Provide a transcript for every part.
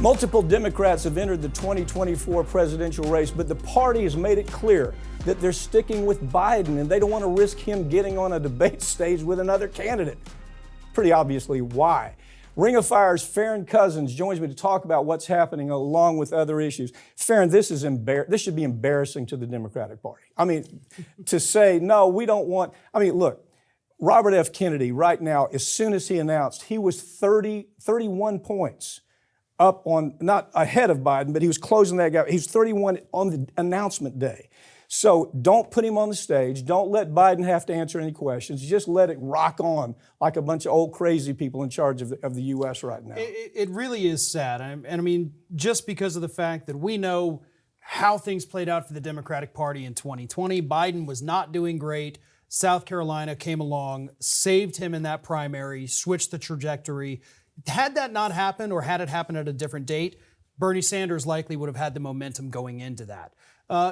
Multiple Democrats have entered the 2024 presidential race, but the party has made it clear that they're sticking with Biden and they don't want to risk him getting on a debate stage with another candidate. Pretty obviously why. Ring of Fire's Farron Cousins joins me to talk about what's happening along with other issues. Farron, this should be embarrassing to the Democratic Party. I mean, to say, no, we don't want, look, Robert F. Kennedy right now, as soon as he announced, he was 31 points up on, not ahead of Biden, but he was closing that gap. He was 31 on the announcement day. So don't put him on the stage. Don't let Biden have to answer any questions. Just let it rock on like a bunch of old crazy people in charge of the U.S. right now. It really is sad. And I mean, just because of the fact that we know how things played out for the Democratic Party in 2020, Biden was not doing great. South Carolina came along, saved him in that primary, switched the trajectory. Had that not happened, or had it happened at a different date, Bernie Sanders likely would have had the momentum going into that.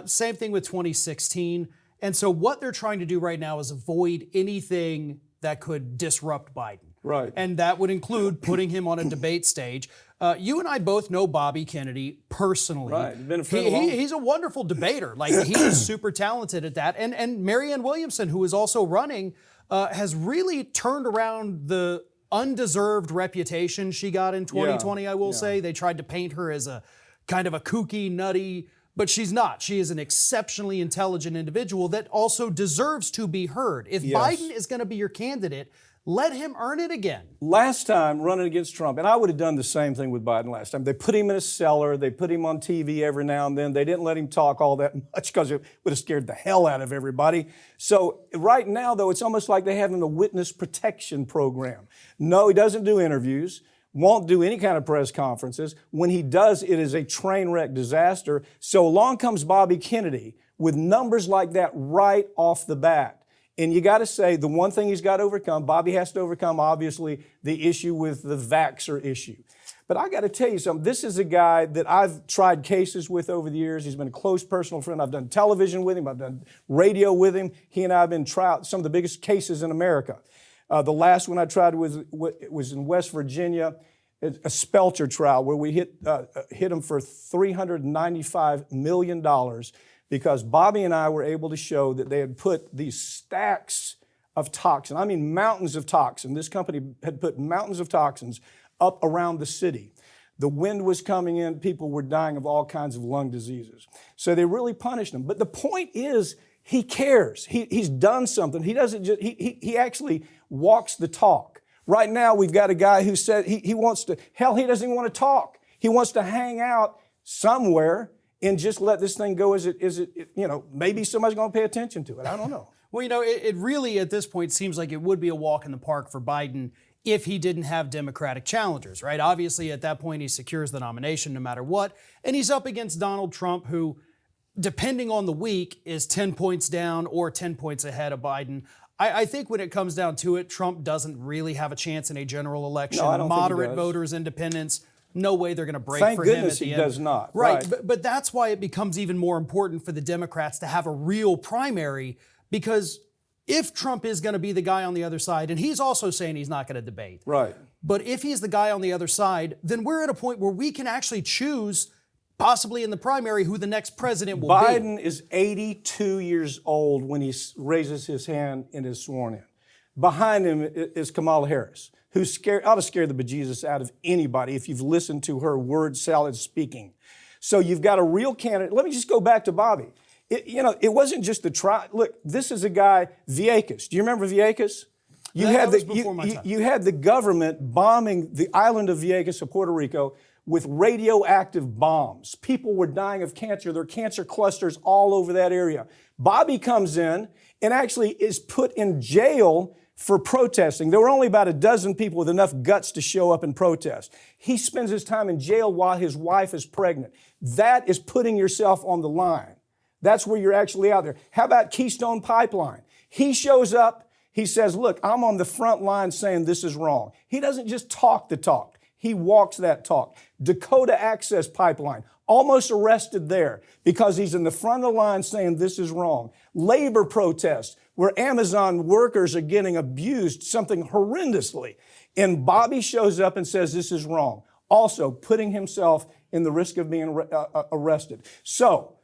Same thing with 2016. And so what they're trying to do right now is avoid anything that could disrupt Biden. Right. And that would include putting him on a debate stage. You and I both know Bobby Kennedy personally. Right. Been a friend he's a wonderful debater. Like, he's super talented at that. And Marianne Williamson, who is also running, has really turned around the undeserved reputation she got in 2020, I will say. They tried to paint her as a kind of a kooky, nutty, but she's not. She is an exceptionally intelligent individual that also deserves to be heard. If Biden is going to be your candidate, let him earn it again. Last time, running against Trump, and I would have done the same thing with Biden last time. They put him in a cellar. They put him on TV every now and then. They didn't let him talk all that much because it would have scared the hell out of everybody. So right now, though, it's almost like they have him a witness protection program. No, he doesn't do interviews. Won't do any kind of press conferences. When he does, it is a train wreck disaster. So along comes Bobby Kennedy with numbers like that right off the bat. And you got to say, the one thing he's got to overcome, Bobby has to overcome, obviously, the issue with the vaxxer issue. But I got to tell you something. This is a guy that I've tried cases with over the years. He's been a close personal friend. I've done television with him. I've done radio with him. He and I have been tried some of the biggest cases in America. The last one I tried was in West Virginia, a Spelter trial where we hit him for $395 million because Bobby and I were able to show that they had put these stacks of toxin, I mean mountains of toxin. This company had put mountains of toxins up around the city. The wind was coming in. People were dying of all kinds of lung diseases. So they really punished him. But the point is, he cares. He's done something. He doesn't just, he actually walks the talk. Right now, we've got a guy who said he wants to, hell, he doesn't even want to talk. He wants to hang out somewhere and just let this thing go as it, maybe somebody's going to pay attention to it. I don't know. Well, it really, at this point, seems like it would be a walk in the park for Biden if he didn't have Democratic challengers, right? Obviously, at that point, he secures the nomination no matter what. And he's up against Donald Trump, who, depending on the week, is 10 points down or 10 points ahead of Biden. I think when it comes down to it, Trump doesn't really have a chance in a general election. No, I don't Moderate think he does. Voters, independents, no way they're going to break Thank for him goodness at the he end. does not. Right. But that's why it becomes even more important for the Democrats to have a real primary, because if Trump is going to be the guy on the other side, and he's also saying he's not going to debate. Right. But if he's the guy on the other side, then we're at a point where we can actually choose, possibly in the primary, who the next president will be. Biden is 82 years old when he raises his hand and is sworn in. Behind him is Kamala Harris, who ought to scare the bejesus out of anybody if you've listened to her word salad speaking. So you've got a real candidate. Let me just go back to Bobby. It wasn't just the trial. Look, this is a guy, Vieques. Do you remember Vieques? You had the government bombing the island of Vieques of Puerto Rico with radioactive bombs. People were dying of cancer. There are cancer clusters all over that area. Bobby comes in and actually is put in jail for protesting. There were only about a dozen people with enough guts to show up and protest. He spends his time in jail while his wife is pregnant. That is putting yourself on the line. That's where you're actually out there. How about Keystone Pipeline? He shows up. He says, look, I'm on the front line saying this is wrong. He doesn't just talk the talk. He walks that talk. Dakota Access Pipeline, almost arrested there because he's in the front of the line saying this is wrong. Labor protests where Amazon workers are getting abused, something horrendously. And Bobby shows up and says this is wrong. also putting himself in the risk of being arrested. So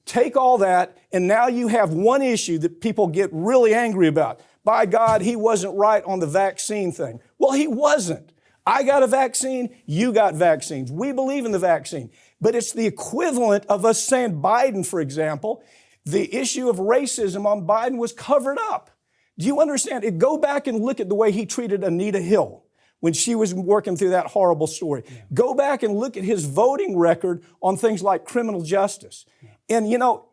take all that, and now you have one issue that people get really angry about. By God, he wasn't right on the vaccine thing. Well, he wasn't. I got a vaccine, you got vaccines. We believe in the vaccine. But it's the equivalent of us saying Biden, for example, the issue of racism on Biden was covered up. Do you understand? Go back and look at the way he treated Anita Hill when she was working through that horrible story. Yeah. Go back and look at his voting record on things like criminal justice. Yeah. And, you know,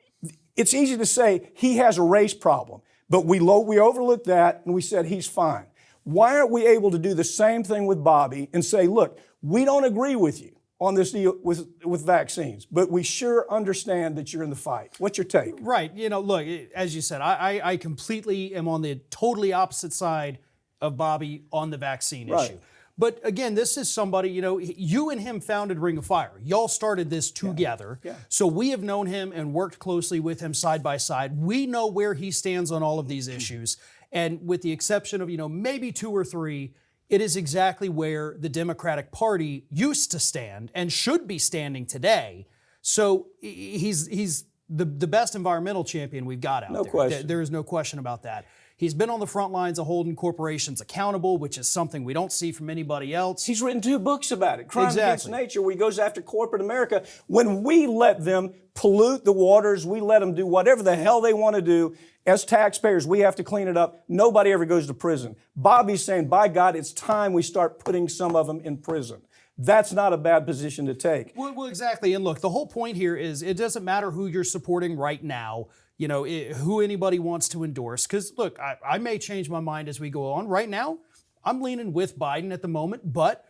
it's easy to say he has a race problem, but we overlooked that and we said he's fine. Why aren't we able to do the same thing with Bobby and say, look, we don't agree with you on this deal with vaccines, but we sure understand that you're in the fight. What's your take? Right. You know, look, as you said, I completely am on the totally opposite side of Bobby on the vaccine issue. But again, this is somebody, you know, you and him founded Ring of Fire. Y'all started this together. Yeah. So we have known him and worked closely with him side by side. We know where he stands on all of these issues. And with the exception of, you know, maybe 2 or 3, it is exactly where the Democratic Party used to stand and should be standing today. So he's the best environmental champion we've got out there. No question. There is no question about that. He's been on the front lines of holding corporations accountable, which is something we don't see from anybody else. He's written 2 books about it, Crime Against Nature, where he goes after corporate America. When we let them pollute the waters, we let them do whatever the hell they want to do. As taxpayers, we have to clean it up. Nobody ever goes to prison. Bobby's saying, by God, it's time we start putting some of them in prison. That's not a bad position to take. Well, exactly. And look, the whole point here is it doesn't matter who you're supporting right now, you know, who anybody wants to endorse. Because, look, I may change my mind as we go on. Right now, I'm leaning with Biden at the moment, but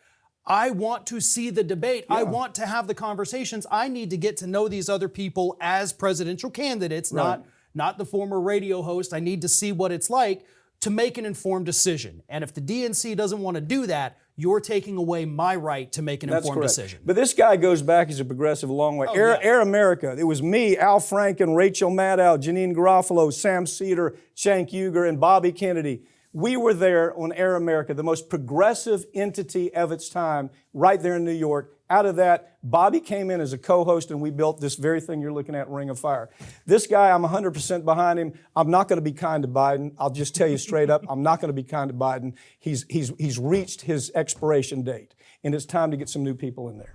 I want to see the debate. Yeah. I want to have the conversations. I need to get to know these other people as presidential candidates, not the former radio host. I need to see what it's like to make an informed decision. And if the DNC doesn't want to do that, you're taking away my right to make an informed decision. But this guy goes back as a progressive a long way. Air America, it was me, Al Franken, Rachel Maddow, Janine Garofalo, Sam Cedar, Cenk Uygur, and Bobby Kennedy. We were there on Air America, the most progressive entity of its time, right there in New York. Out of that, Bobby came in as a co-host, and we built this very thing you're looking at, Ring of Fire. This guy, I'm 100% behind him. I'm not going to be kind to Biden. I'll just tell you straight up, I'm not going to be kind to Biden. He's reached his expiration date, and it's time to get some new people in there.